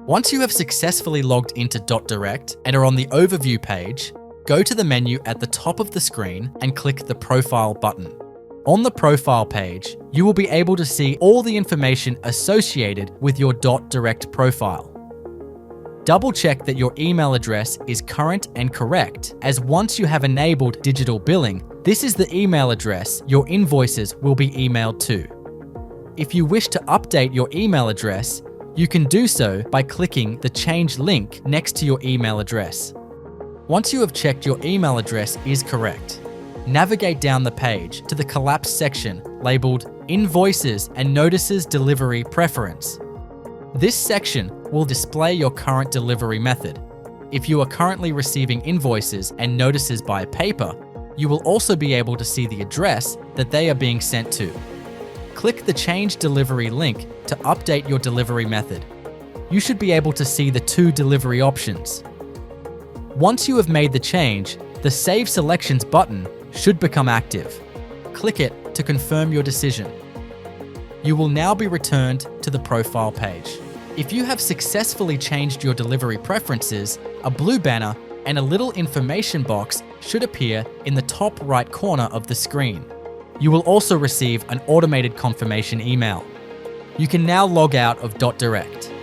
Once you have successfully logged into .direct and are on the overview page, go to the menu at the top of the screen and click the Profile button. On the Profile page, you will be able to see all the information associated with your .direct profile. Double check that your email address is current and correct, as once you have enabled digital billing, this is the email address your invoices will be emailed to. If you wish to update your email address, you can do so by clicking the Change link next to your email address. Once you have checked your email address is correct, navigate down the page to the collapsed section labeled Invoices and Notices Delivery Preference. This section will display your current delivery method. If you are currently receiving invoices and notices by paper, you will also be able to see the address that they are being sent to. Click the Change Delivery link to update your delivery method. You should be able to see the two delivery options. Once you have made the change, the Save Selections button should become active. Click it to confirm your decision. You will now be returned to the profile page. If you have successfully changed your delivery preferences, a blue banner and a little information box should appear in the top right corner of the screen. You will also receive an automated confirmation email. You can now log out of .direct.